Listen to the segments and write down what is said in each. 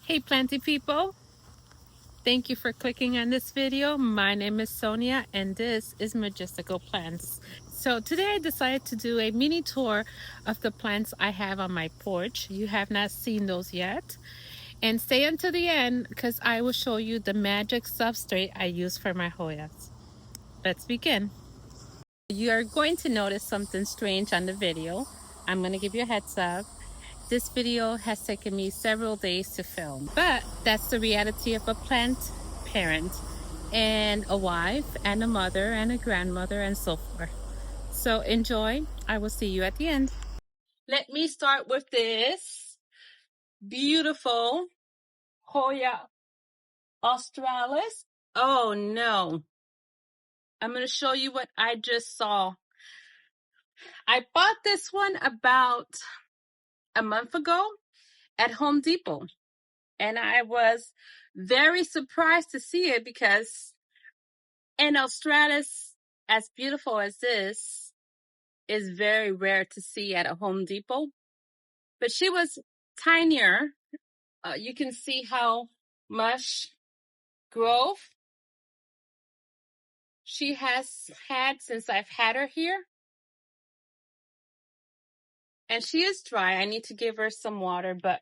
Hey planty people, thank you for clicking on this video. My name is Sonia and this is Majestical Plants. So today I decided to do a mini tour of the plants I have on my porch. You have not seen those yet. And stay until the end because I will show you the magic substrate I use for my Hoyas. Let's begin. You are going to notice something strange on the video. I'm going to give you a heads up. This video has taken me several days to film, but that's the reality of a plant parent and a wife and a mother and a grandmother and so forth. So enjoy. I will see you at the end. Let me start with this beautiful Hoya australis. Oh no. I'm going to show you what I just saw. I bought this one about a month ago at Home Depot. And I was very surprised to see it because an australis as beautiful as this is very rare to see at a Home Depot. But she was tinier. You can see how much growth she has had since I've had her here. And she is dry. I need to give her some water, but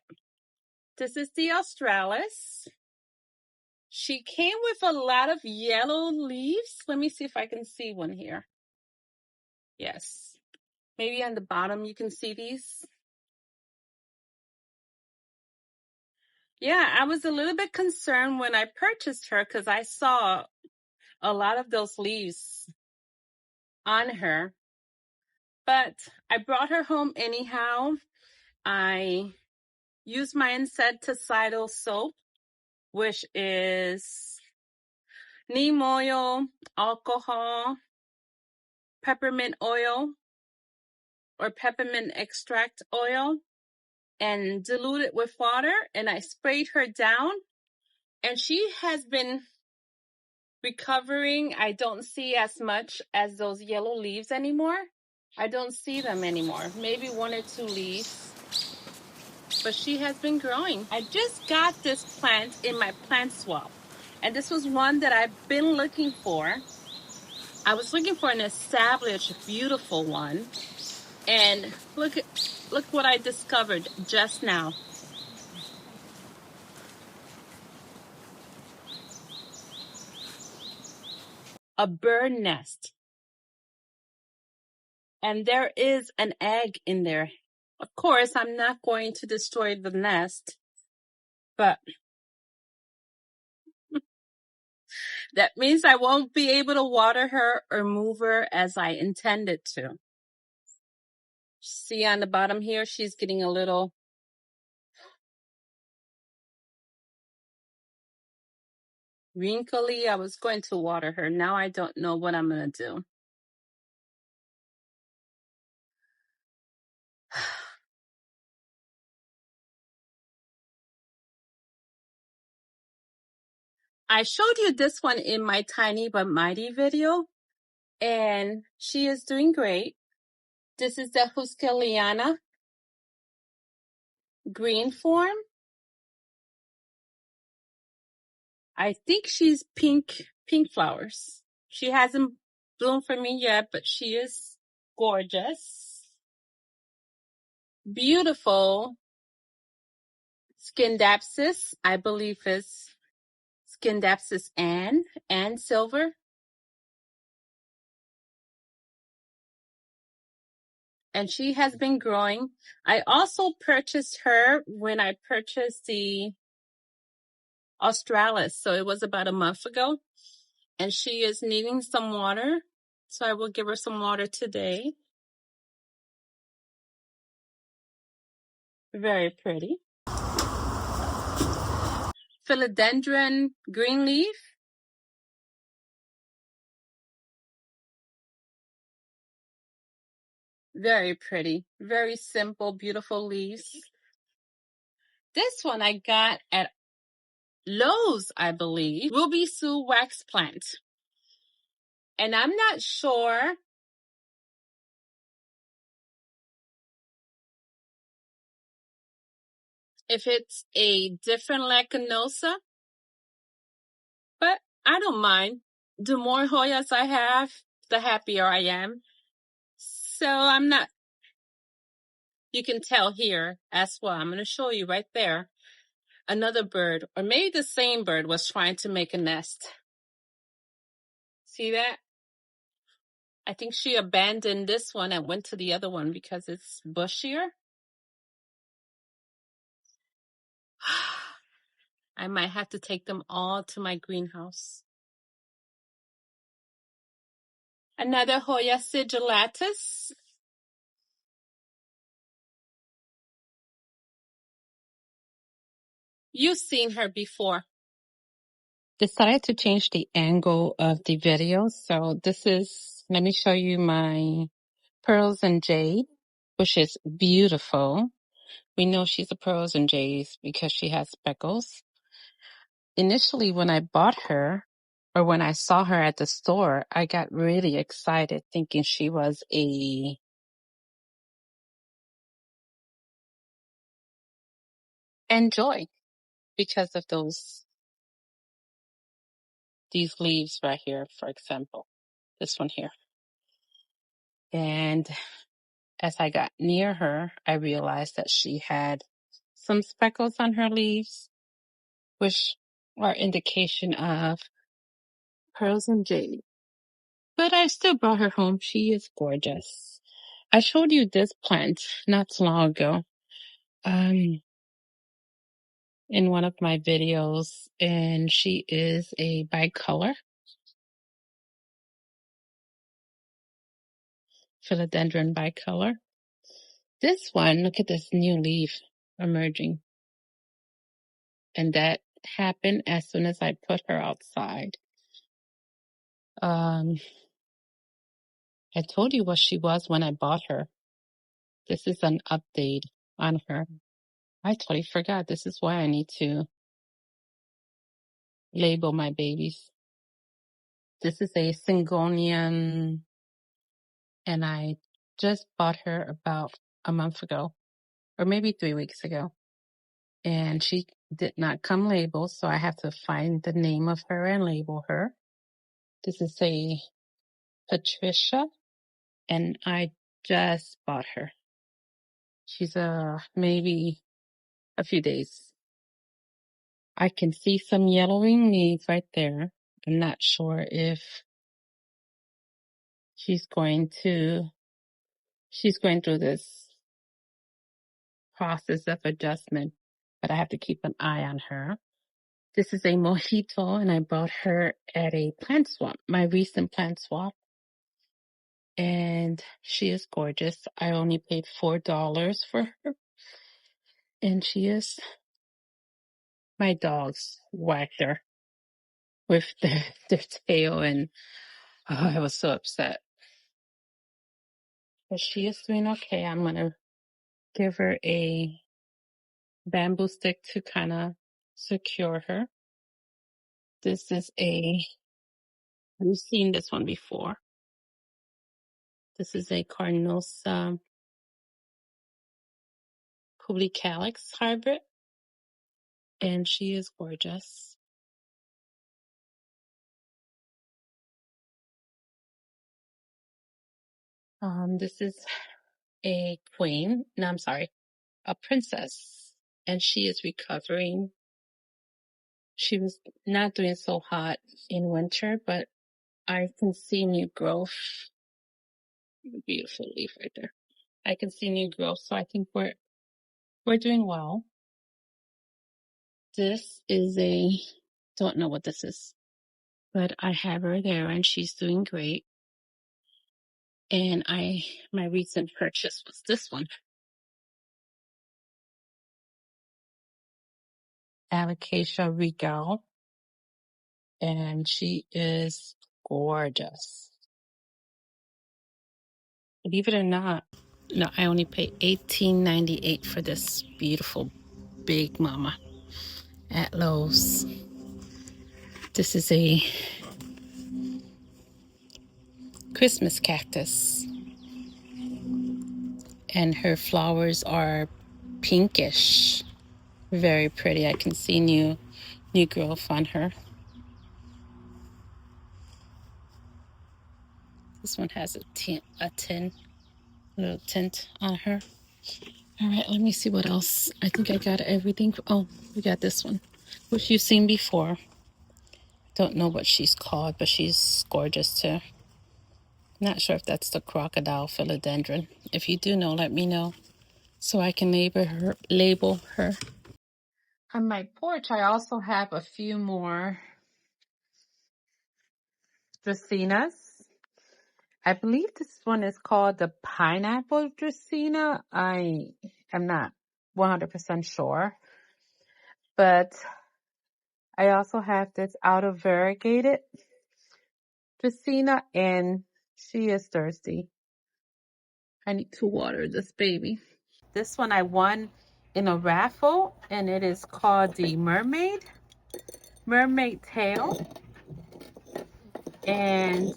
this is the australis. She came with a lot of yellow leaves. Let me see if I can see one here. Yes. Maybe on the bottom you can see these. Yeah, I was a little bit concerned when I purchased her because I saw a lot of those leaves on her. But I brought her home anyhow. I used my insecticidal soap, which is neem oil, alcohol, peppermint oil, or peppermint extract oil, and diluted with water. And I sprayed her down. And she has been recovering. I don't see as much as those yellow leaves anymore. I don't see them anymore. Maybe one or two leaves. But she has been growing. I just got this plant in my plant swap. And this was one that I've been looking for. I was looking for an established, beautiful one. And look what I discovered just now. A bird nest. And there is an egg in there. Of course, I'm not going to destroy the nest, but that means I won't be able to water her or move her as I intended to. See on the bottom here, she's getting a little wrinkly. I was going to water her. Now I don't know what I'm going to do. I showed you this one in my Tiny But Mighty video, and she is doing great. This is the Huskeliana green form. I think she's pink flowers. She hasn't bloomed for me yet, but she is gorgeous. Beautiful Scindapsus, I believe is Scindapsus and silver. And she has been growing. I also purchased her when I purchased the australis. So it was about a month ago. And she is needing some water. So I will give her some water today. Very pretty. Philodendron green leaf. Very pretty. Very simple, beautiful leaves. This one I got at Lowe's, I believe. Ruby Sue wax plant. And I'm not sure if it's a different lacanosa, but I don't mind. The more Hoyas I have, the happier I am. So I'm not, you can tell here as well. I'm going to show you right there. Another bird, or maybe the same bird, was trying to make a nest. See that? I think she abandoned this one and went to the other one because it's bushier. I might have to take them all to my greenhouse. Another Hoya sigillatus. You've seen her before. Decided to change the angle of the video. So this is, let me show you my pearls and jade, which is beautiful. We know she's a pearls and jades because she has speckles. Initially, when I bought her, or when I saw her at the store, I got really excited thinking she was a enjoy because of these leaves right here, for example, this one here. And as I got near her, I realized that she had some speckles on her leaves, which are indication of pearls and jade. But I still brought her home. She is gorgeous. I showed you this plant not so long ago, in one of my videos, and she is a bicolor philodendron bicolor. This one, look at this new leaf emerging. And that happened as soon as I put her outside. I told you what she was when I bought her. This is an update on her. I totally forgot. This is why I need to label my babies. This is a Syngonian, and I just bought her about a month ago, or maybe 3 weeks ago. And she did not come labeled, so I have to find the name of her and label her. This is a Patricia, and I just bought her. She's maybe a few days. I can see some yellowing leaves right there. I'm not sure if she's going through this process of adjustment, but I have to keep an eye on her. This is a mojito, and I bought her at a plant swap, my recent plant swap. And she is gorgeous. I only paid $4 for her. And she is, my dogs whacked her with their tail, and I was so upset. But she is doing okay. I'm going to give her a bamboo stick to kind of secure her. This is we've seen this one before. This is a Carnosa publicalis hybrid, and she is gorgeous. This is a queen. No, I'm sorry, a princess, and she is recovering. She was not doing so hot in winter, but I can see new growth. Beautiful leaf right there. I can see new growth, so I think we're doing well. This is don't know what this is, but I have her there and she's doing great. And my recent purchase was this one. Alocasia regal. And she is gorgeous. Believe it or not, no, I only paid $18.98 for this beautiful big mama at Lowe's. This is a Christmas cactus, and her flowers are pinkish. Very pretty. I can see new growth on her. This one has a little tint on her. All right, let me see what else. I think I got everything. Oh, we got this one, which you've seen before. Don't know what she's called, but she's gorgeous too. Not sure if that's the crocodile philodendron. If you do know, let me know so I can label her. On my porch, I also have a few more dracaenas. I believe this one is called the pineapple dracaena. I am not 100% sure. But I also have this out of variegated dracaena, and she is thirsty. I need to water this baby. This one I won in a raffle, and it is called the mermaid tail. And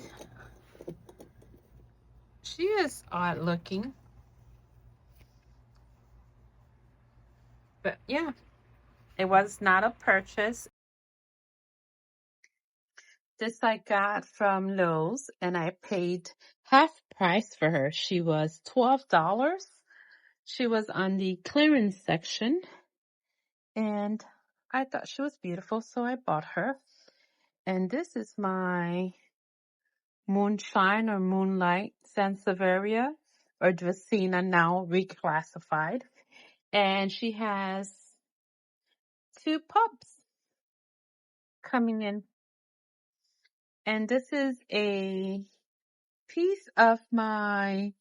she is odd looking. But yeah, it was not a purchase. This I got from Lowe's, and I paid half price for her. She was $12. She was on the clearance section, and I thought she was beautiful, so I bought her. And this is my moonshine or moonlight sansevieria or dracaena, now reclassified. And she has 2 pups coming in. And this is a piece of my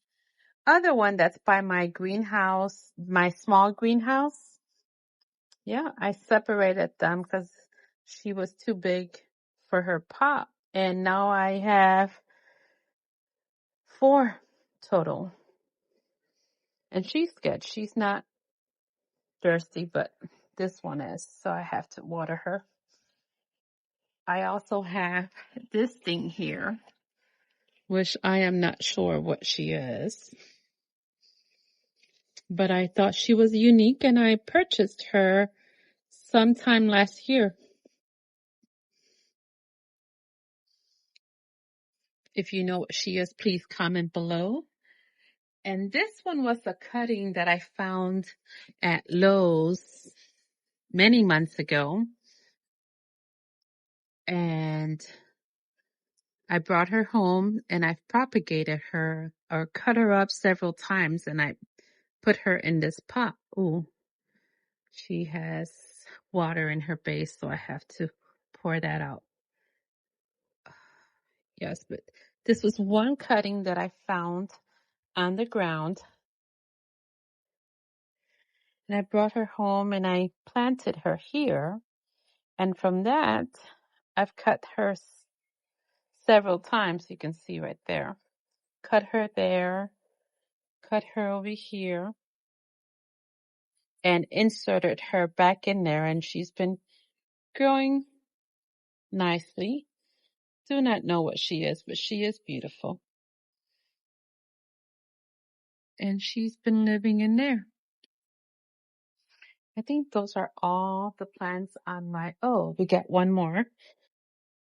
other one that's by my greenhouse, my small greenhouse. Yeah, I separated them because she was too big for her pop. And now I have 4 total. And she's good. She's not thirsty, but this one is. So I have to water her. I also have this thing here, which I am not sure what she is. But I thought she was unique, and I purchased her sometime last year. If you know what she is, please comment below. And this one was a cutting that I found at Lowe's many months ago. And I brought her home, and I've propagated her or cut her up several times, and I put her in this pot. Ooh, she has water in her base, so I have to pour that out. Yes, but this was one cutting that I found on the ground. And I brought her home, and I planted her here. And from that, I've cut her several times. You can see right there. Cut her there, cut her over here, and inserted her back in there. And she's been growing nicely. Do not know what she is, but she is beautiful. And she's been living in there. I think those are all the plants on my, oh, we got one more.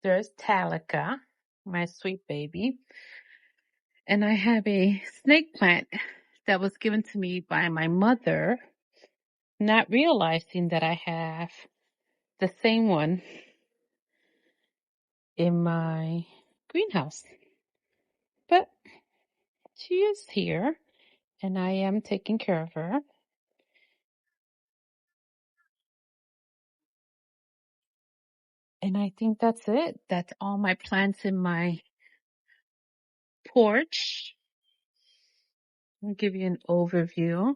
There's Talica, my sweet baby. And I have a snake plant that was given to me by my mother, not realizing that I have the same one in my greenhouse. But she is here, and I am taking care of her. And I think that's it. That's all my plants in my porch. I'll give you an overview.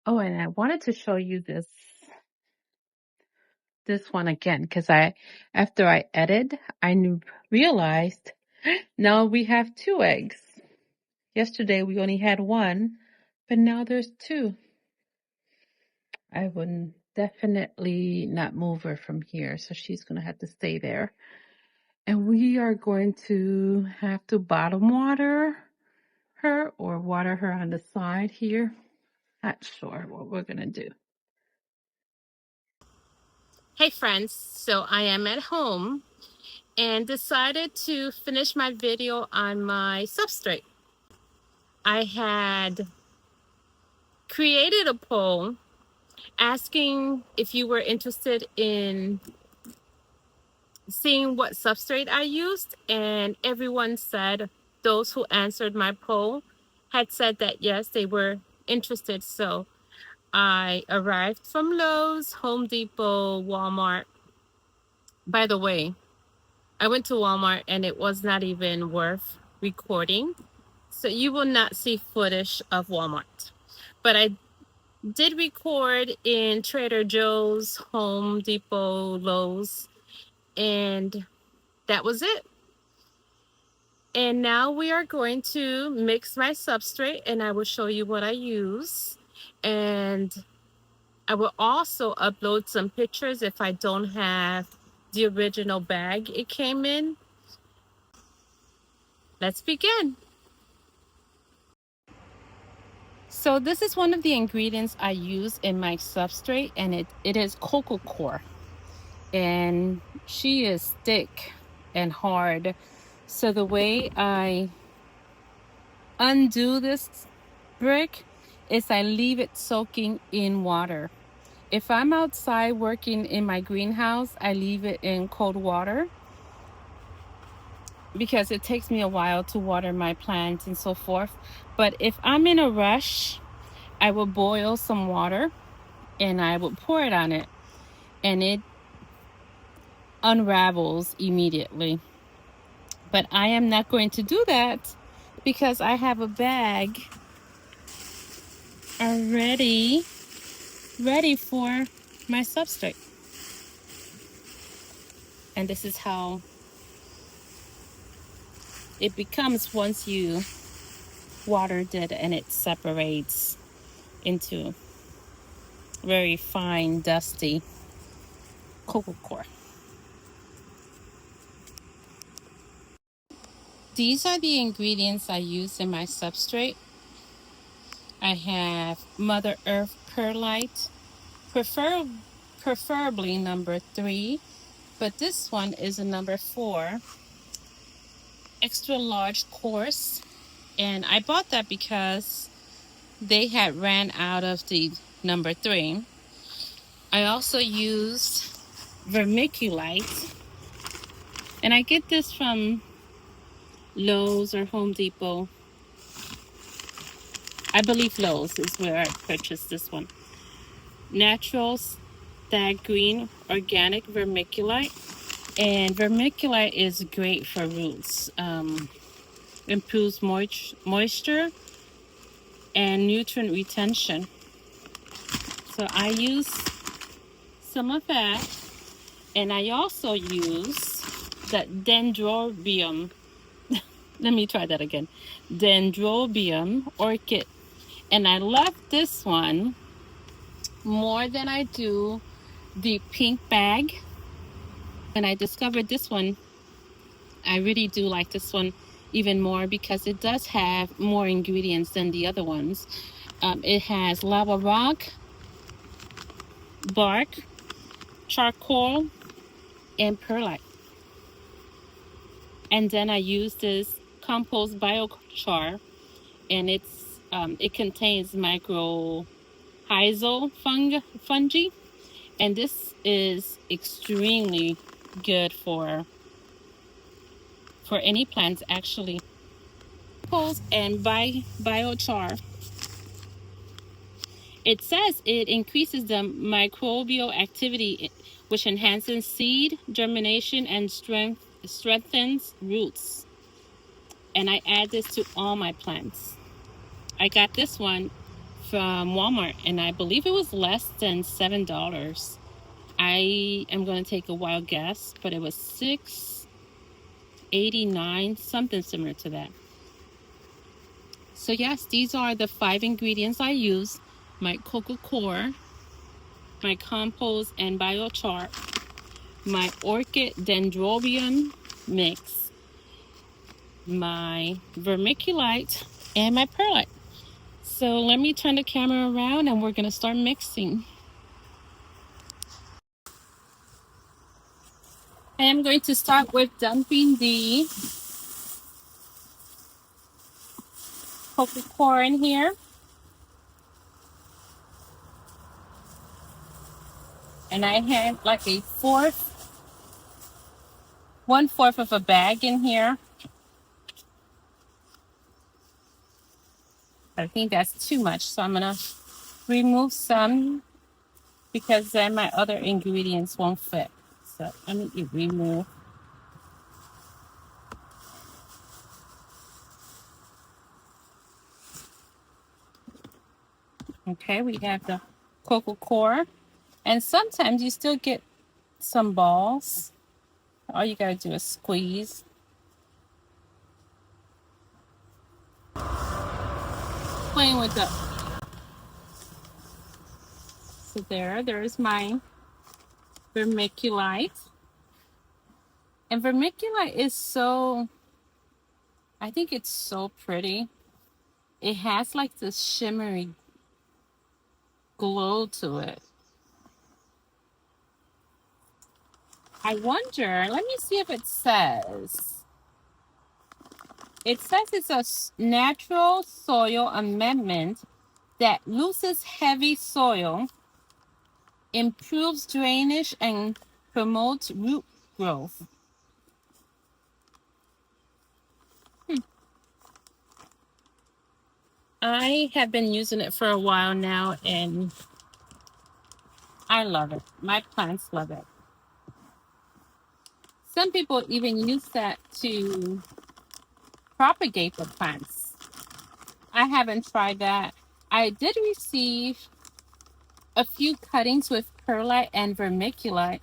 Oh, and I wanted to show you this one again, because after I edited, I realized now we have 2 eggs. Yesterday we only had 1, but now there's 2. I would definitely not move her from here, so she's going to have to stay there. And we are going to have to bottom water her or water her on the side here. Not sure what we're gonna do. Hey friends, so I am at home and decided to finish my video on my substrate. I had created a poll asking if you were interested in seeing what substrate I used, and everyone said, those who answered my poll had said that yes, they were interested. So I arrived from Lowe's, Home Depot, Walmart. By the way, I went to Walmart and it was not even worth recording. So you will not see footage of Walmart. But I did record in Trader Joe's, Home Depot, Lowe's, and that was it. And now we are going to mix my substrate and I will show you what I use. And I will also upload some pictures if I don't have the original bag it came in. Let's begin. So this is one of the ingredients I use in my substrate, and it is coco coir. And she is thick and hard. So the way I undo this brick is I leave it soaking in water. If I'm outside working in my greenhouse, I leave it in cold water because it takes me a while to water my plants and so forth. But if I'm in a rush, I will boil some water and I will pour it on it, and it unravels immediately. But I am not going to do that because I have a bag already ready for my substrate. And this is how it becomes once you watered it, and it separates into very fine, dusty coco coir. These are the ingredients I use in my substrate. I have Mother Earth perlite, preferably number 3, but this one is a number 4, extra large coarse, and I bought that because they had ran out of the number 3. I also used vermiculite, and I get this from Lowe's or Home Depot. I believe Lowe's is where I purchased this one. Natural stag green organic vermiculite. And vermiculite is great for roots. Improves moisture and nutrient retention. So I use some of that. And I also use that dendrobium. Let me try that again. Dendrobium orchid. And I love this one more than I do the pink bag. When I discovered this one, I really do like this one even more because it does have more ingredients than the other ones. It has lava rock, bark, charcoal, and perlite. And then I use this compost biochar, and it contains mycorrhizae fungi, and this is extremely good for any plants actually. Compost and biochar. It says it increases the microbial activity, which enhances seed germination and strengthens roots. And I add this to all my plants. I got this one from Walmart, and I believe it was less than $7. I am going to take a wild guess, but it was $6.89, something similar to that. So yes, these are the 5 ingredients I use: my coco coir, my compost and biochar, my orchid dendrobium mix, my vermiculite, and my perlite. So let me turn the camera around and we're gonna start mixing. I am going to start with dumping the coco coir in here. And I have like a one-fourth of a bag in here. I think that's too much, so I'm gonna remove some because then my other ingredients won't fit. So let me remove. Okay, we have the coco coir. And sometimes you still get some balls. All you gotta do is squeeze. Playing with the, so there's my vermiculite. And vermiculite is so, I think it's so pretty. It has like this shimmery glow to it. I wonder, let me see if it says. It says it's a natural soil amendment that loosens heavy soil, improves drainage, and promotes root growth. I have been using it for a while now and I love it. My plants love it. Some people even use that to propagate the plants. I haven't tried that. I did receive a few cuttings with perlite and vermiculite,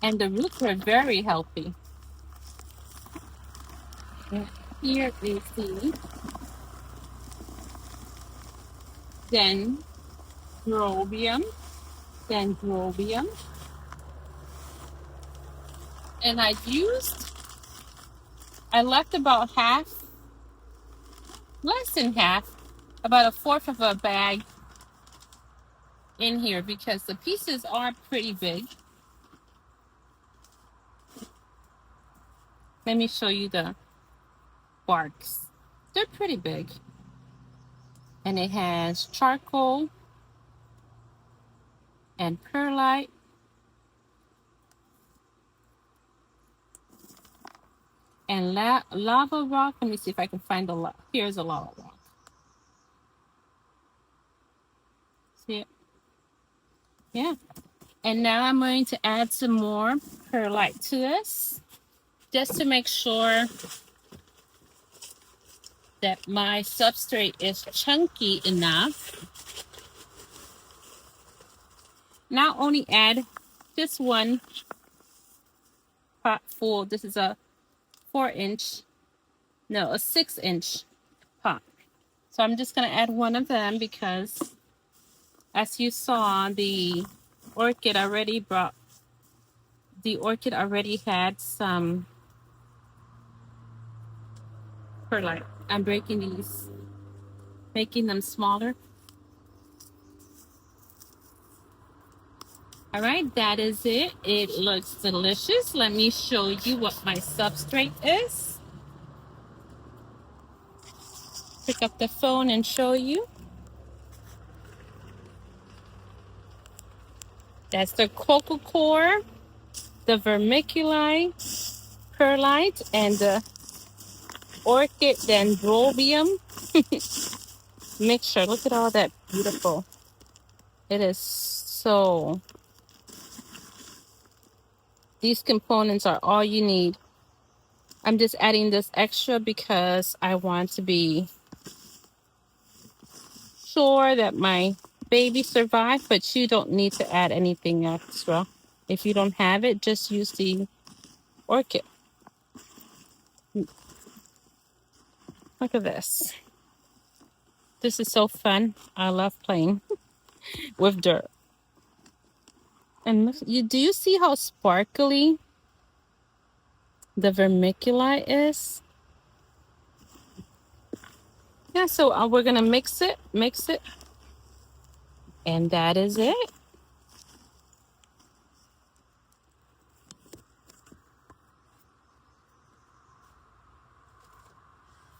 and the roots were very healthy. And here is the dendrobium, dendrobium, and I left about half, less than half, about a fourth of a bag in here because the pieces are pretty big. Let me show you the barks. They're pretty big. And it has charcoal and perlite and lava rock. Let me see if I can find the here's a lava rock. See it? Yeah. And now I'm going to add some more perlite to this just to make sure that my substrate is chunky enough. Not only add just one pot full. This is a 6-inch pot. So I'm just going to add one of them because as you saw, the orchid already had some perlite. I'm breaking these, making them smaller. All right, that is it. It looks delicious. Let me show you what my substrate is. Pick up the phone and show you. That's the coco coir, the vermiculite, perlite, and the orchid dendrobium mixture. Look at all that beautiful. It is so, these components are all you need. I'm just adding this extra because I want to be sure that my baby survived, but you don't need to add anything extra. If you don't have it, just use the orchid. Look at this. This is so fun. I love playing with dirt. And look, do you see how sparkly the vermiculite is? Yeah, so we're gonna mix it, and that is it.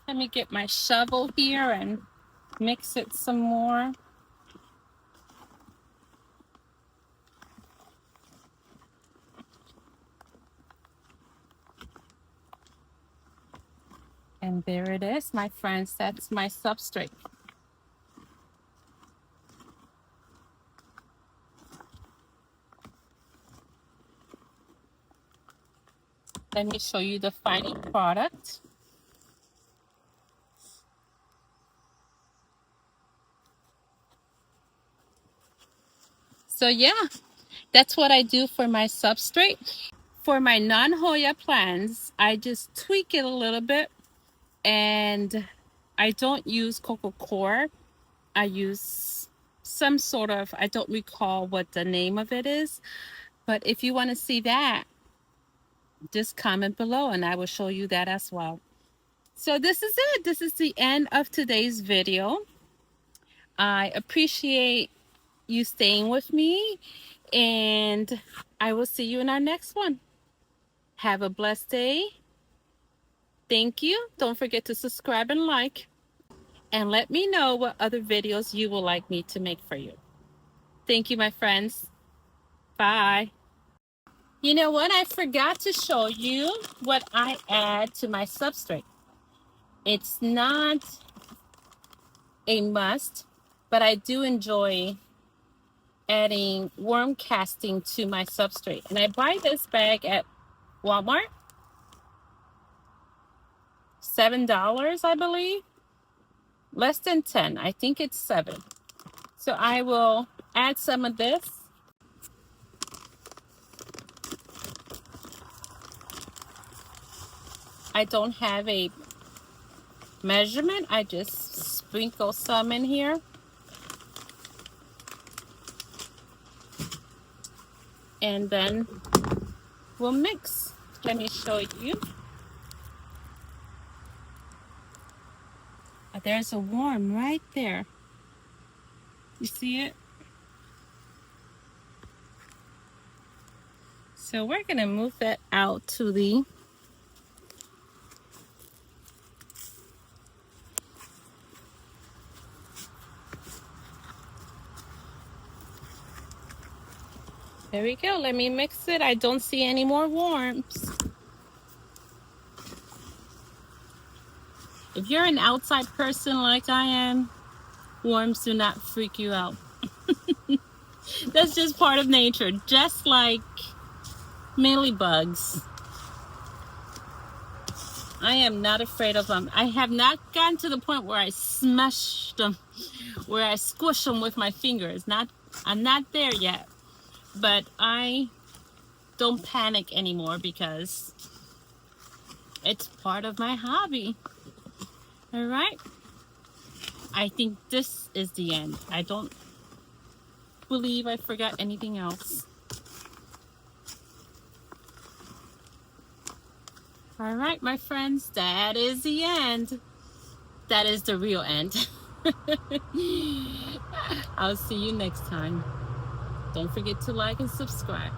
Let me get my shovel here and mix it some more. And there it is, my friends. That's my substrate. Let me show you the final product. So yeah, that's what I do for my substrate. For my non-Hoya plants, I just tweak it a little bit, and I don't use coco coir. I use some sort of, I don't recall what the name of it is, but if you want to see that, just comment below and I will show you that as well. So this is it. This is the end of today's video. I appreciate you staying with me, and I will see you in our next one. Have a blessed day. Thank you. Don't forget to subscribe and like, and let me know what other videos you would like me to make for you. Thank you, my friends. Bye. You know what? I forgot to show you what I add to my substrate. It's not a must, but I do enjoy adding worm casting to my substrate. And I buy this bag at Walmart. $7, I believe. Less than 10. I think it's 7. So I will add some of this. I don't have a measurement. I just sprinkle some in here. And then we'll mix. Let me show you. There's a worm right there. You see it? So we're going to move that out to the there we go. Let me mix it. I don't see any more worms. If you're an outside person like I am, worms do not freak you out. That's just part of nature, just like mealybugs. I am not afraid of them. I have not gotten to the point where I smash them, where I squish them with my fingers. I'm not there yet, but I don't panic anymore because it's part of my hobby. All right. I think this is the end. I don't believe I forgot anything else. All right, my friends, that is the end. That is the real end. I'll see you next time. Don't forget to like and subscribe.